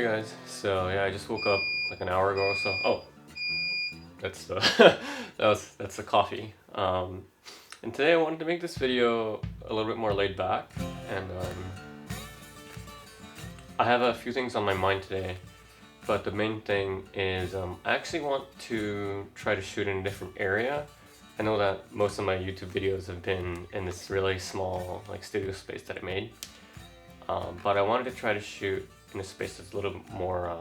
Hey guys, so yeah, I just woke up like an hour ago or so. Oh, that's the that's the coffee. And today I wanted to make this video a little bit more laid back, and I have a few things on my mind today, but the main thing is I actually want to try to shoot in a different area. I know that most of my YouTube videos have been in this really small like studio space that I made, but I wanted to try to shoot in a space that's a little bit more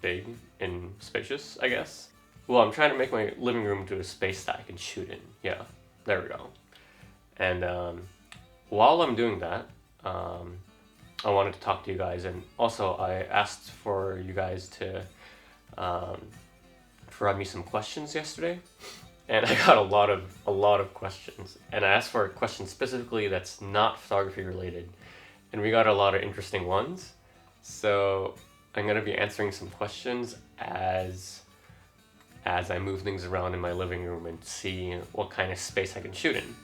big and spacious, I guess. Well, I'm trying to make my living room to a space that I can shoot in. Yeah, there we go. And while I'm doing that, I wanted to talk to you guys, and also I asked for you guys to provide me some questions yesterday, and I got a lot of questions, and I asked for a question specifically that's not photography related, and we got a lot of interesting ones. So I'm gonna be answering some questions as I move things around in my living room and see what kind of space I can shoot in.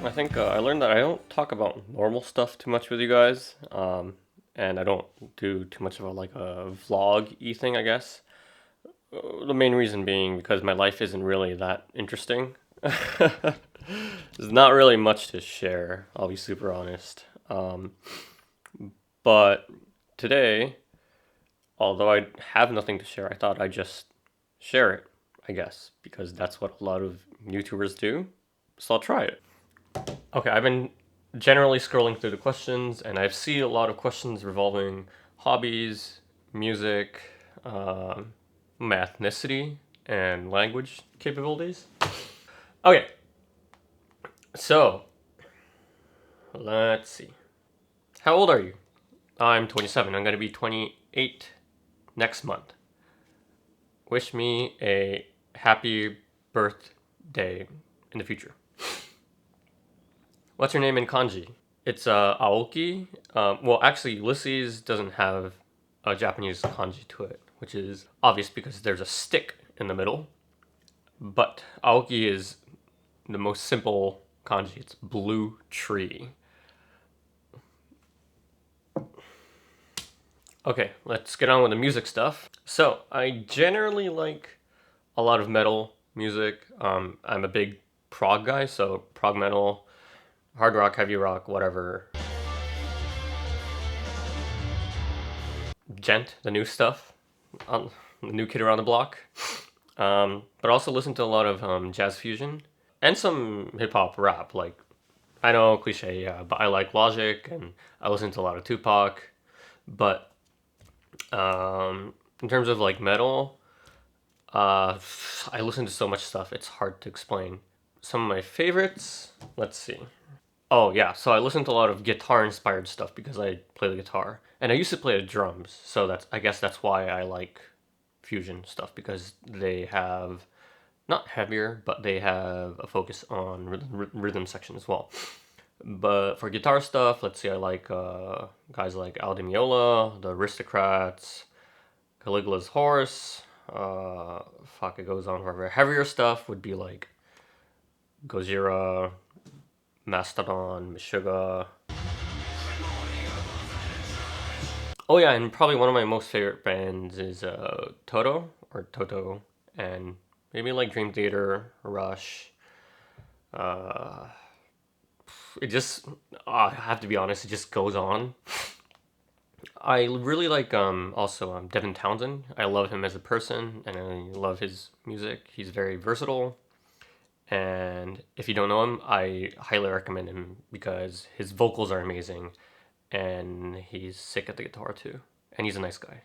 I think I learned that I don't talk about normal stuff too much with you guys, and I don't do too much of a vlog-y thing, I guess. The main reason being because my life isn't really that interesting. There's not really much to share, I'll be super honest. But today, although I have nothing to share, I thought I'd just share it, I guess, because that's what a lot of YouTubers do. So I'll try it. Okay, I've been generally scrolling through the questions, and I've seen a lot of questions revolving hobbies, music, my ethnicity, and language capabilities. Okay, so let's see. How old are you? I'm 27. I'm going to be 28 next month. Wish me a happy birthday in the future. What's your name in kanji? It's Aoki. Well, actually, Ulysses doesn't have a Japanese kanji to it, which is obvious because there's a stick in the middle. But Aoki is the most simple kanji. It's blue tree. Okay, let's get on with the music stuff. So, I generally like a lot of metal music. I'm a big prog guy, so prog metal, hard rock, heavy rock, whatever. Gent, the new stuff, the new kid around the block. But also listen to a lot of jazz fusion and some hip hop rap. Like, I know cliche, yeah, but I like Logic and I listen to a lot of Tupac. But in terms of like metal, I listen to so much stuff. It's hard to explain. Some of my favorites. Let's see. Oh yeah, so I listen to a lot of guitar-inspired stuff because I play the guitar, and I used to play the drums. So I guess that's why I like fusion stuff, because they have not heavier, but they have a focus on rhythm section as well. But for guitar stuff, let's see, I like guys like Al Di Meola, the Aristocrats, Caligula's Horse. It goes on forever. Heavier stuff would be like Gojira, Mastodon, Meshuggah. Oh yeah, and probably one of my most favorite bands is Toto, and maybe like Dream Theater, Rush. It just, I have to be honest, it just goes on. I really like also Devin Townsend. I love him as a person, and I love his music. He's very versatile. And if you don't know him, I highly recommend him because his vocals are amazing and he's sick at the guitar too. And he's a nice guy.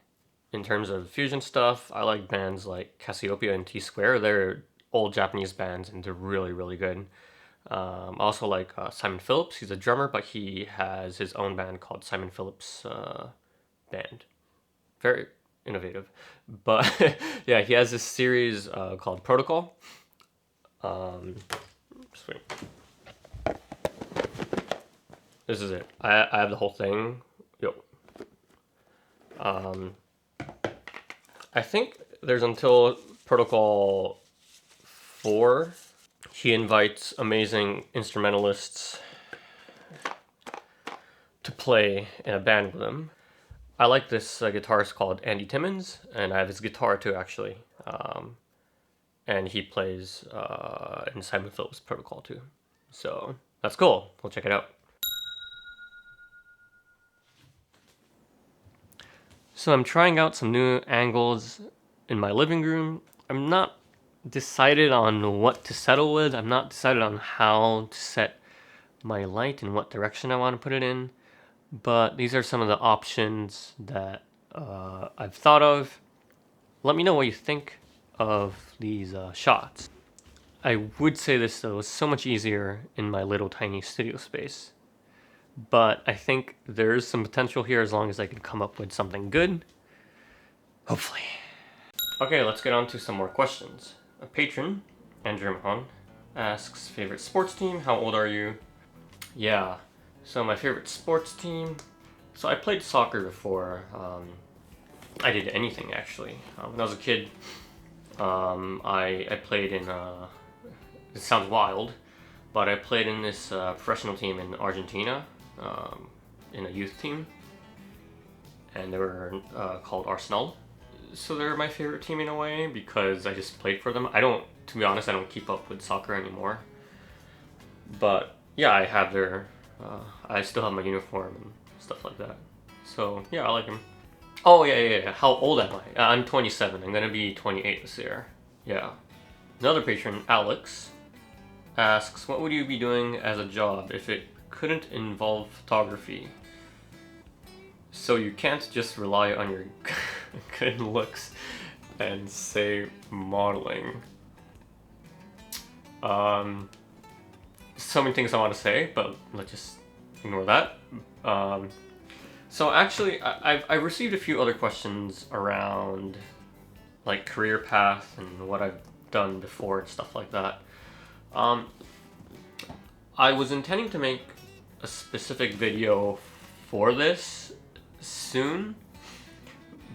In terms of fusion stuff, I like bands like Cassiopeia and T Square. They're old Japanese bands and they're really, really good. I also like Simon Phillips. He's a drummer, but he has his own band called Simon Phillips Band. Very innovative. But yeah, he has this series called Protocol. Sweet. This is it. I have the whole thing. Yo. I think there's until Protocol 4. He invites amazing instrumentalists to play in a band with him. I like this guitarist called Andy Timmons, and I have his guitar too, actually. And he plays in Simon Phillips Protocol too. So that's cool. We'll check it out. So I'm trying out some new angles in my living room. I'm not decided on what to settle with. I'm not decided on how to set my light and what direction I want to put it in. But these are some of the options that I've thought of. Let me know what you think of these shots. I would say this though, is so much easier in my little tiny studio space. But I think there's some potential here as long as I can come up with something good. Hopefully. Okay, let's get on to some more questions. A patron, Andrew Mahon, asks, favorite sports team? How old are you? Yeah, so my favorite sports team. So I played soccer before. I did anything actually. When I was a kid, I played in. It sounds wild, but I played in this professional team in Argentina, in a youth team, and they were called Arsenal. So they're my favorite team in a way because I just played for them. To be honest, I don't keep up with soccer anymore. But yeah, I have their. I still have my uniform and stuff like that. So yeah, I like them. Oh yeah. How old am I? I'm 27. I'm gonna be 28 this year. Yeah. Another patron, Alex, asks, what would you be doing as a job if it couldn't involve photography? So you can't just rely on your good looks and say modeling. So many things I want to say, but let's just ignore that. So actually, I've received a few other questions around like career path and what I've done before and stuff like that. I was intending to make a specific video for this soon,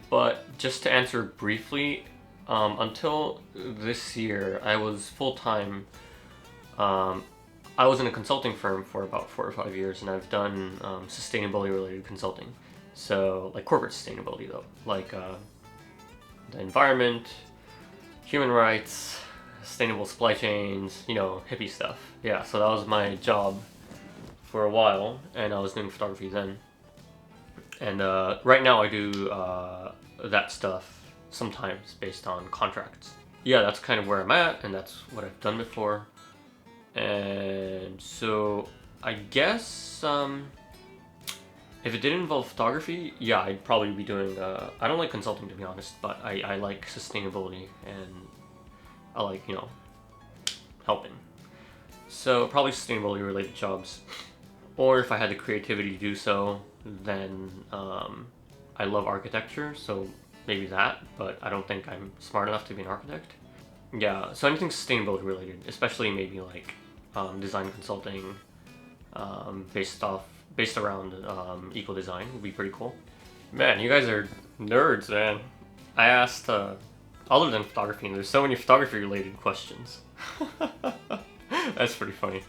but just to answer briefly, until this year, I was full-time. I was in a consulting firm for about 4 or 5 years, and I've done sustainability-related consulting. So, like corporate sustainability, though, like the environment, human rights, sustainable supply chains, hippie stuff. Yeah, so that was my job for a while, and I was doing photography then. And right now I do that stuff sometimes based on contracts. Yeah, that's kind of where I'm at, and that's what I've done before. And so I guess if it didn't involve photography, yeah, I'd probably be doing, I don't like consulting to be honest, but I like sustainability and I like, helping. So probably sustainability related jobs. Or if I had the creativity to do so, then I love architecture, so maybe that, but I don't think I'm smart enough to be an architect. Yeah, so anything sustainability related, especially maybe like design consulting based around eco design would be pretty cool. Man, you guys are nerds, man. I asked other than photography, and there's so many photography related questions. That's pretty funny.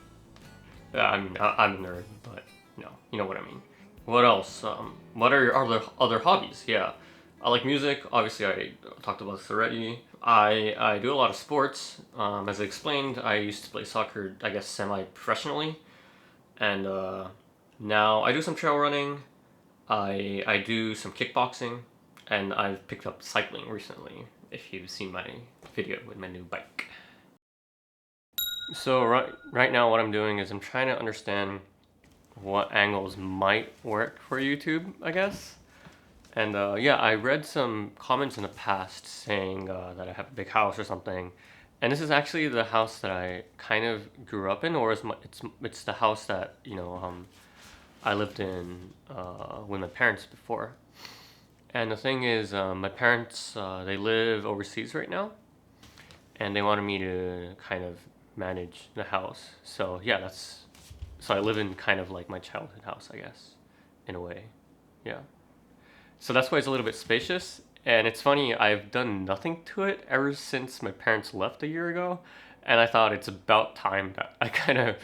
Yeah, I'm a nerd, but you know what I mean. What else? What are your other hobbies? Yeah, I like music. Obviously, I talked about this already. I do a lot of sports. As I explained, I used to play soccer, I guess, semi-professionally. And now I do some trail running. I do some kickboxing. And I've picked up cycling recently, if you've seen my video with my new bike. So right now what I'm doing is I'm trying to understand what angles might work for YouTube, I guess. And yeah, I read some comments in the past saying that I have a big house or something. And this is actually the house that I kind of grew up in, or it's the house that, I lived in with my parents before. And the thing is, my parents, they live overseas right now. And they wanted me to kind of manage the house. So yeah, so I live in kind of like my childhood house, I guess, in a way. Yeah. So that's why it's a little bit spacious, And it's funny, I've done nothing to it ever since my parents left a year ago. And I thought it's about time that I kind of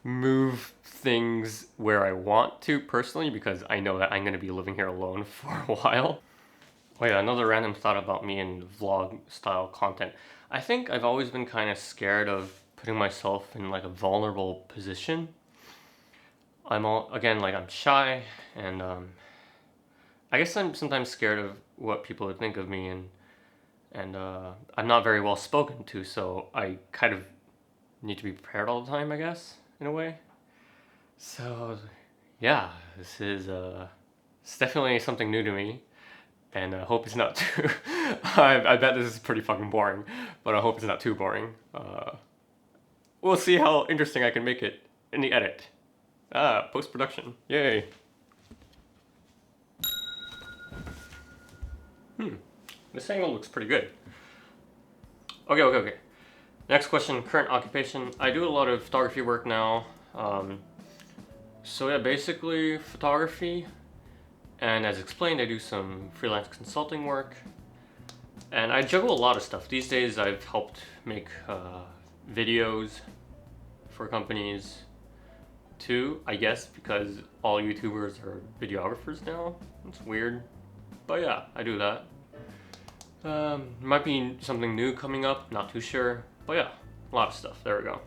move things where I want to personally, because I know that I'm going to be living here alone for a while. Oh yeah, another random thought about me and vlog style content. I think I've always been kind of scared of putting myself in like a vulnerable position. Again, like I'm shy, and I guess I'm sometimes scared of what people would think of me, and I'm not very well spoken to, so I kind of need to be prepared all the time, I guess, in a way. So yeah, this is it's definitely something new to me, and I hope it's not too. I bet this is pretty fucking boring, but I hope it's not too boring. We'll see how interesting I can make it in the edit. Post production, yay! This angle looks pretty good. Okay. Next question, current occupation. I do a lot of photography work now. So yeah, basically photography. And as explained, I do some freelance consulting work. And I juggle a lot of stuff. These days I've helped make videos for companies too, I guess, because all YouTubers are videographers now. It's weird. But yeah, I do that. Might be something new coming up, not too sure. But yeah, a lot of stuff. There we go.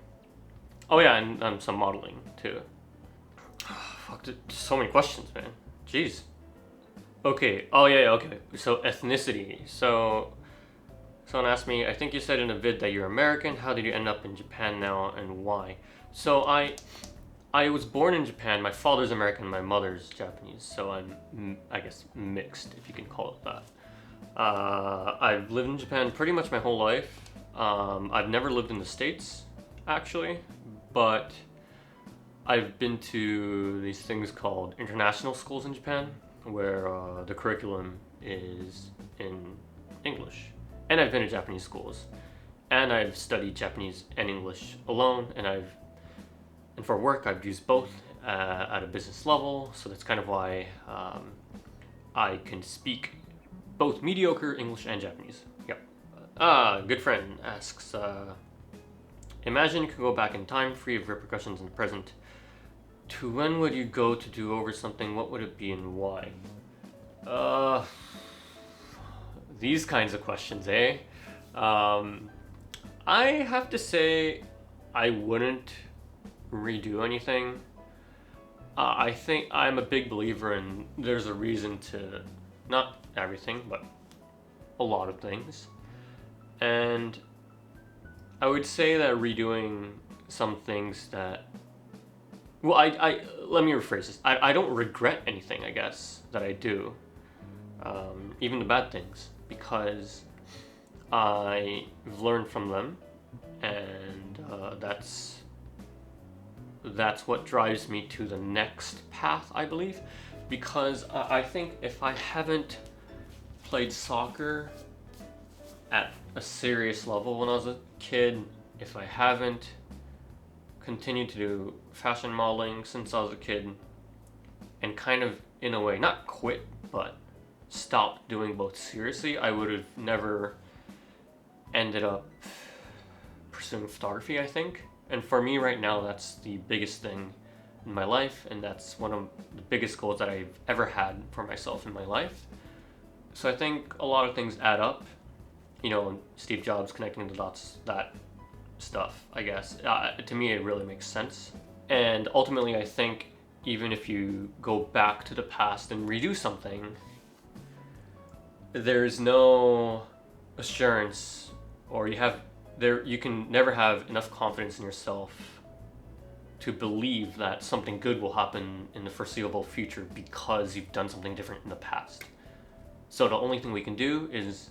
Oh yeah, and some modeling too. Fuck, so many questions, man. Jeez. Okay. Oh yeah. Okay. So ethnicity. So someone asked me. I think you said in a vid that you're American. How did you end up in Japan now, and why? So I was born in Japan. My father's American. My mother's Japanese. So I guess mixed, if you can call it that. I've lived in Japan pretty much my whole life. I've never lived in the States, actually, but I've been to these things called international schools in Japan, where the curriculum is in English. And I've been to Japanese schools, and I've studied Japanese and English alone, and for work I've used both at a business level, so that's kind of why I can speak both mediocre English and Japanese. Yep. Good friend asks, imagine you could go back in time free of repercussions in the present. To when would you go to do over something? What would it be and why? These kinds of questions, eh? I have to say I wouldn't redo anything. I think I'm a big believer in there's a reason to, not everything, but a lot of things. And I would say that redoing some things that, well, I let me rephrase this. I don't regret anything, I guess, that I do, even the bad things, because I've learned from them, and that's what drives me to the next path, I believe. Because I think if I haven't played soccer at a serious level when I was a kid, if I haven't continued to do fashion modeling since I was a kid, and kind of, in a way, not quit, but stopped doing both seriously, I would have never ended up pursuing photography, I think. And for me right now, that's the biggest thing in my life, and that's one of the biggest goals that I've ever had for myself in my life. So I think a lot of things add up, you know, Steve Jobs connecting the dots, that stuff, I guess. To me, it really makes sense. And ultimately, I think even if you go back to the past and redo something, there's no assurance, or you can never have enough confidence in yourself to believe that something good will happen in the foreseeable future because you've done something different in the past. So the only thing we can do is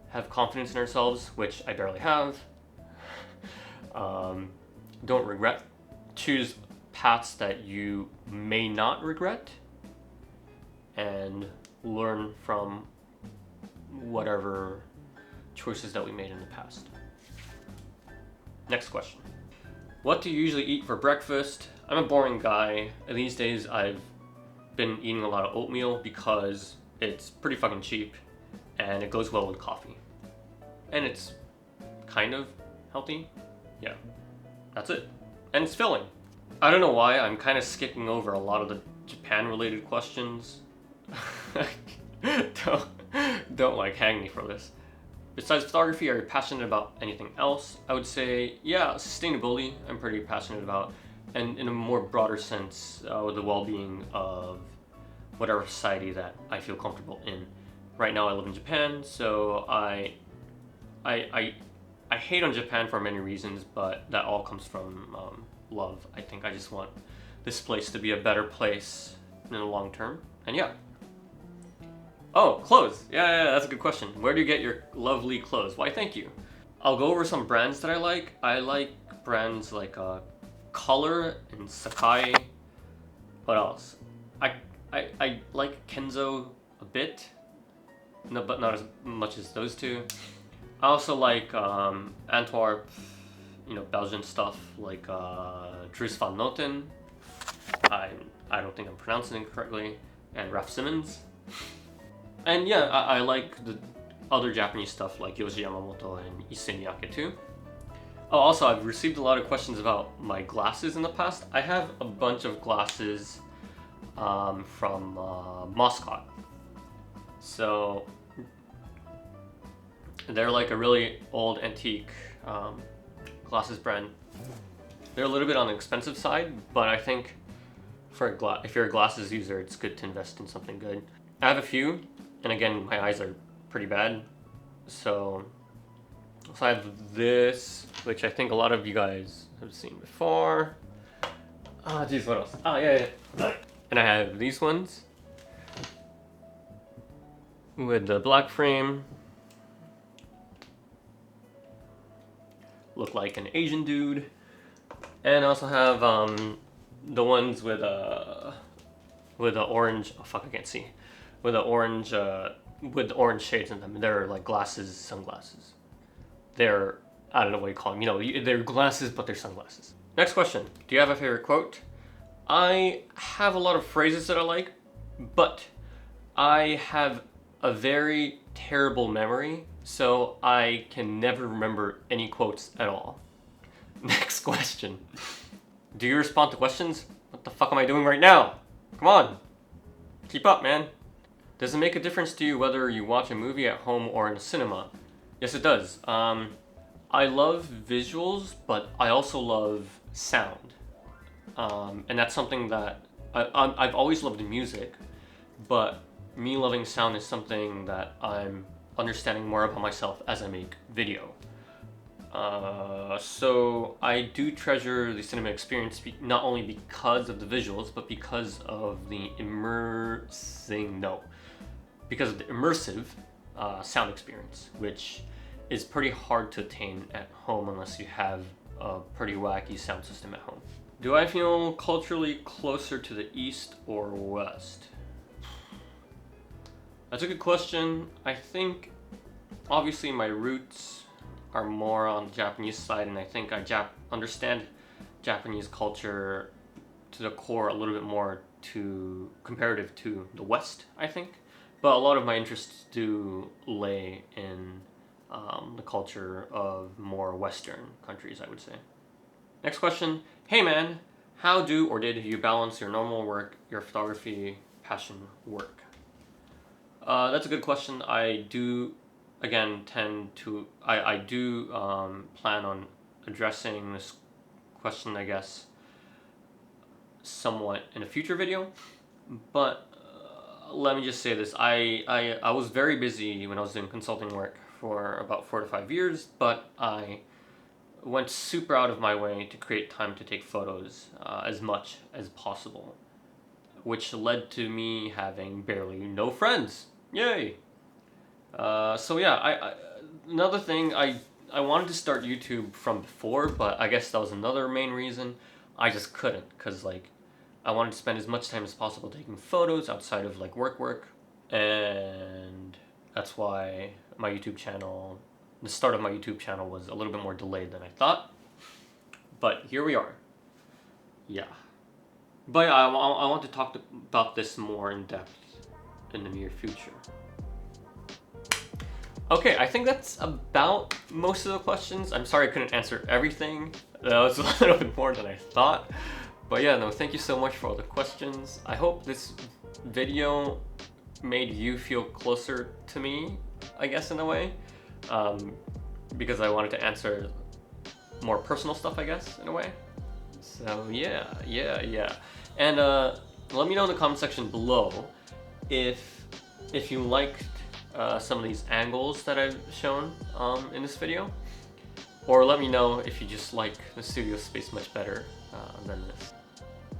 have confidence in ourselves, which I barely have. Don't regret. Choose paths that you may not regret, and learn from whatever choices that we made in the past. Next question. What do you usually eat for breakfast? I'm a boring guy. These days I've been eating a lot of oatmeal because it's pretty fucking cheap. and it goes well with coffee. And it's kind of healthy. Yeah, that's it. And it's filling. I don't know why I'm kind of skipping over a lot of the Japan related questions. don't like hang me for this. Besides photography, are you passionate about anything else? I would say, yeah, sustainability I'm pretty passionate about, and in a more broader sense, with the well-being of whatever society that I feel comfortable in. Right now I live in Japan, so I hate on Japan for many reasons, but that all comes from love. I think I just want this place to be a better place in the long term, and yeah. Oh, clothes. Yeah, that's a good question. Where do you get your lovely clothes? Why, thank you. I'll go over some brands that I like. I like brands like Kolor and Sakai. What else? I like Kenzo a bit, no, but not as much as those two. I also like Antwerp, Belgian stuff like Dries van Noten. I don't think I'm pronouncing it correctly, and Raf Simons. And yeah, I like the other Japanese stuff like Yoji Yamamoto and Issei Miyake too. Oh, also, I've received a lot of questions about my glasses in the past. I have a bunch of glasses from Moscow. So they're like a really old antique glasses brand. They're a little bit on the expensive side, but I think for if you're a glasses user, it's good to invest in something good. I have a few, and again, my eyes are pretty bad. So I have this, which I think a lot of you guys have seen before. Ah, geez, what else? Oh, yeah. And I have these ones with the black frame. Look like an Asian dude. And I also have the ones with the orange. Oh fuck, I can't see. With the orange with the orange shades in them. They're like glasses, sunglasses. They're, I don't know what you call them. They're glasses, but they're sunglasses. Next question. Do you have a favorite quote? I have a lot of phrases that I like, but I have a very terrible memory, so I can never remember any quotes at all. Next question. Do you respond to questions? What the fuck am I doing right now? Come on. Keep up, man. Does it make a difference to you whether you watch a movie at home or in a cinema? Yes, it does. I love visuals, but I also love sound. And that's something that I've always loved music, but me loving sound is something that I'm understanding more about myself as I make video. So I do treasure the cinema experience not only because of the visuals, but because of the immersive sound experience, which is pretty hard to attain at home unless you have a pretty wacky sound system at home. Do I feel culturally closer to the East or West? That's a good question. I think obviously my roots are more on the Japanese side, and I think I understand Japanese culture to the core a little bit more comparative to the West, I think. But a lot of my interests do lay in the culture of more Western countries, I would say. Next question. Hey man, how do or did you balance your normal work, your photography, passion, work? That's a good question. I do, again, I do plan on addressing this question, I guess, somewhat in a future video. But let me just say this. I was very busy when I was doing consulting work for about 4 to 5 years, but I went super out of my way to create time to take photos as much as possible, which led to me having barely no friends. Yay! So yeah, another thing, I wanted to start YouTube from before, but I guess that was another main reason. I just couldn't, because like I wanted to spend as much time as possible taking photos outside of like work, and that's why the start of my YouTube channel was a little bit more delayed than I thought. But here we are. Yeah. But I want to talk about this more in depth in the near future. Okay, I think that's about most of the questions. I'm sorry I couldn't answer everything. That was a little bit more than I thought. But yeah, no, thank you so much for all the questions. I hope this video made you feel closer to me, I guess, in a way. Because I wanted to answer more personal stuff, I guess, in a way. So yeah. And let me know in the comment section below if you liked some of these angles that I've shown in this video, or let me know if you just like the studio space much better than this.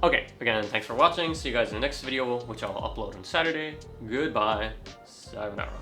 Okay, again, thanks for watching. See you guys in the next video, which I'll upload on Saturday. Goodbye. Sayonara.